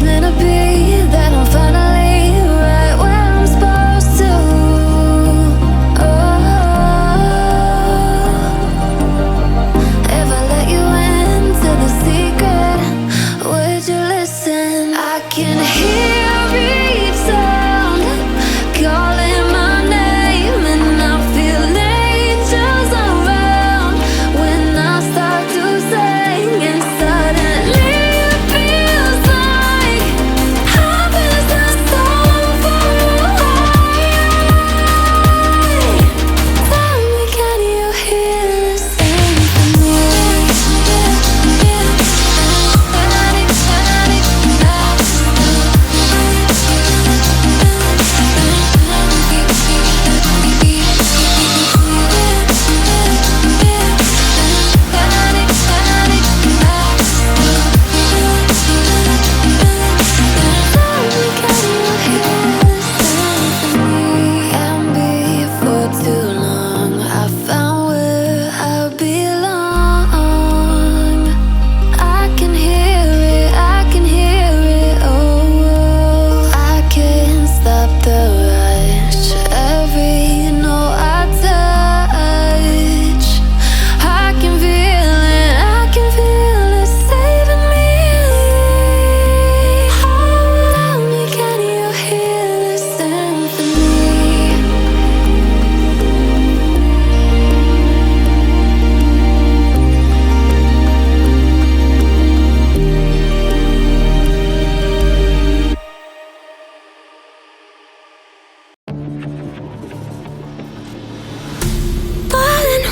meant to be that I'm finally right where I'm supposed to. If I let you into the secret, would you listen? I can hear each sound calling my name, and I feel angels around when I start to sing, and suddenly it feels like heaven's not so far away. Tell me, can you hear the symphony?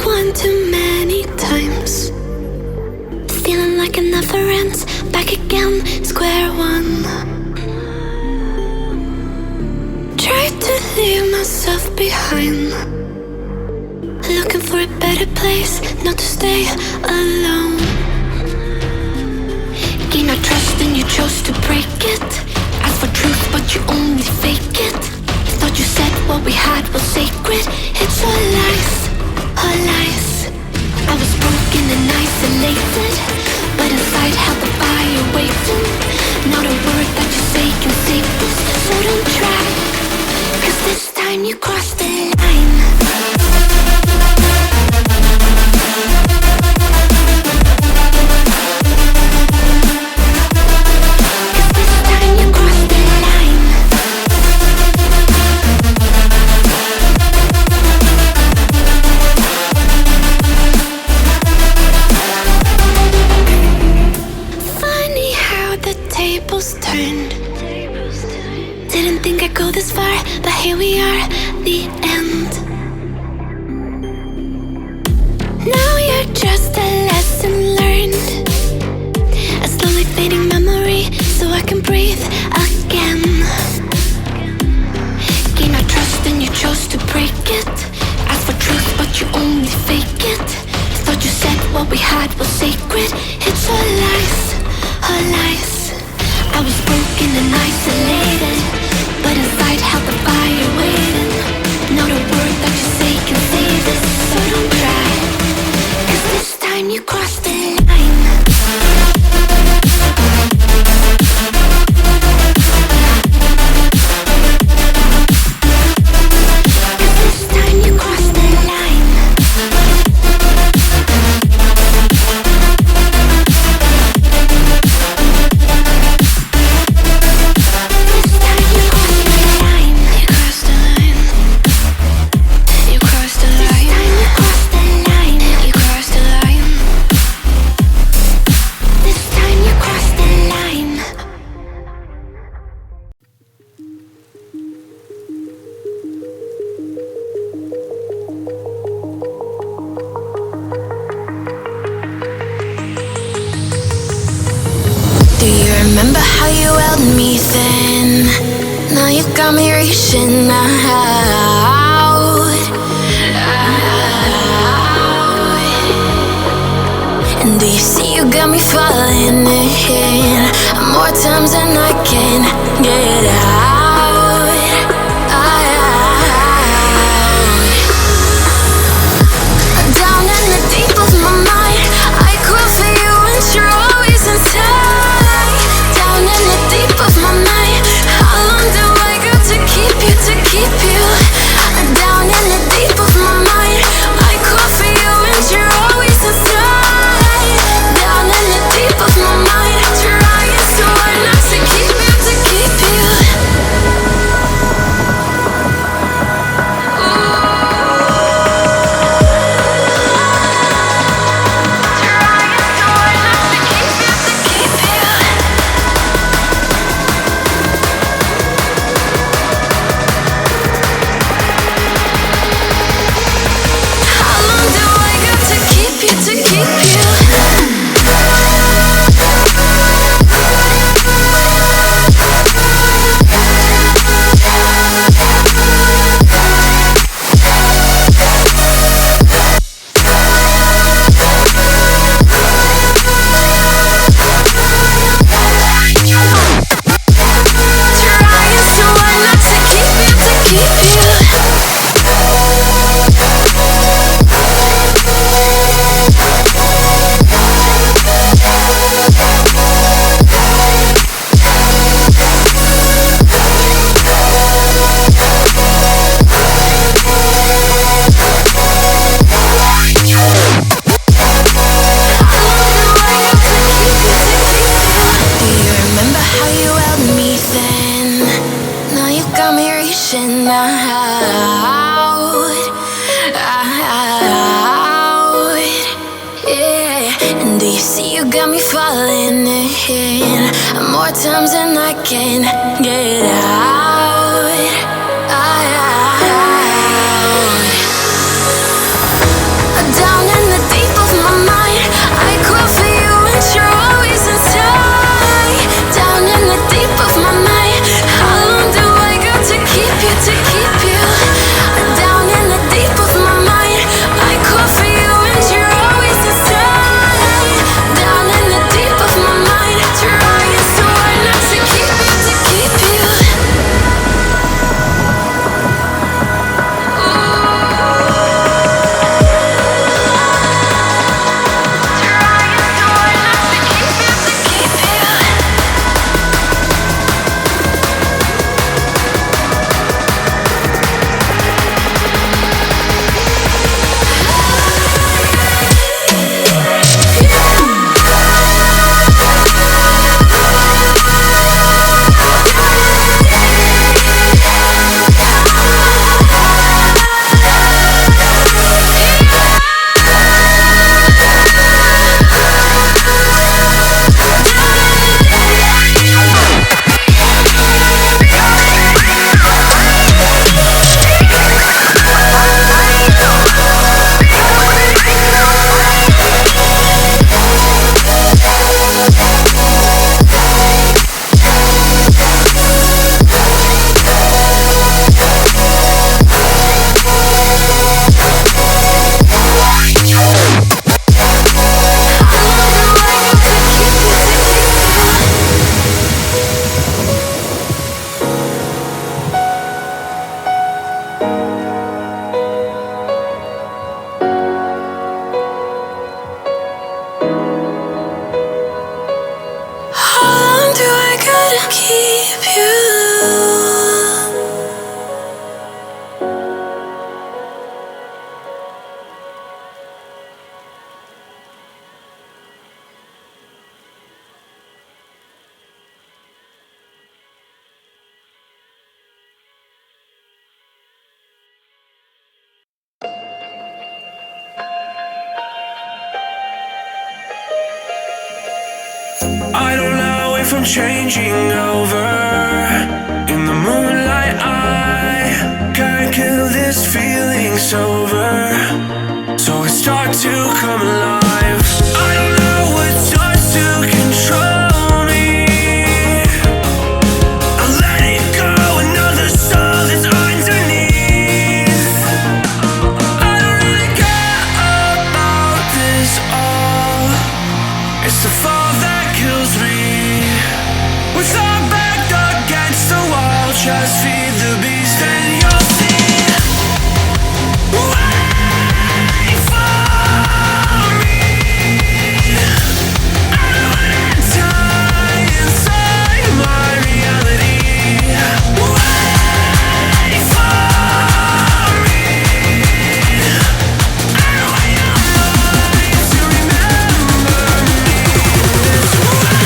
One too many times, feeling like it never ends. Back again, square one. Tried to leave myself behind, looking for a better place, not to stay alone. Gain our trust and you chose to break it. Asked for truth but you only fake it. Thought you said what we had was sacred. It's all lies, all lies. I was broken and isolated, but inside held the fire waiting. Not a word that you say can save us, so don't try, 'cause this time you crossed the line. Turned. Didn't think I'd go this far, but here we are, the end. Now you're just a lesson learned, a slowly fading memory, so I can breathe again. Gain our trust and you chose to break it. Asked for truth but you only fake it. Thought you said what we had was sacred. It's all lies, all lies. I was broken and isolated, but inside held the fire waiting. Not a word that you say can save us, so don't try, 'cause this time you crossed the line. Remember how you held me then? Now you got me reaching out. And do you see you got me falling in more times than I can get out. Down in the deep of my mind, I crawl for you and you're always inside. Down in the deep more times than I can get out. Down in the deep of my mind, I crawl for you and you're always inside. Down in the deep of my mind, how long do I got to keep you, to keep you? Down in the deep of my mind, I crawl for you and you're always inside. Down in the deep of my mind, trying so hard not to keep you, to keep you. Keep you. I don't know if I'm changing over. In the moonlight I can't kill this feeling sober, so I start to come alive. I don't know what starts to control me. I let it go, another soul that's underneath. I don't really care about this all. It's the fall that kills me. With our back against the wall, just feed the beast and you'll see. Wait for me. I don't wanna die inside my reality. Wait for me. I don't want your mind to remember me this way.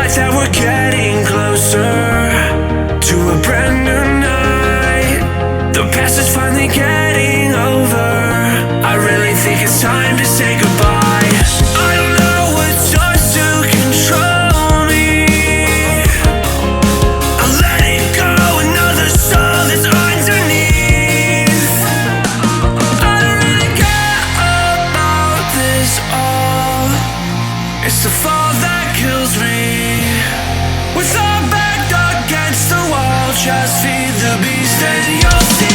That we're getting closer to a brand new night. The past is finally getting over. I really think it's time to say goodbye. I don't know what starts to control me. I let it go, another soul that's underneath. I don't really care about this all. It's the fall that kills me. With our back against the wall, just feed the beast and you'll see.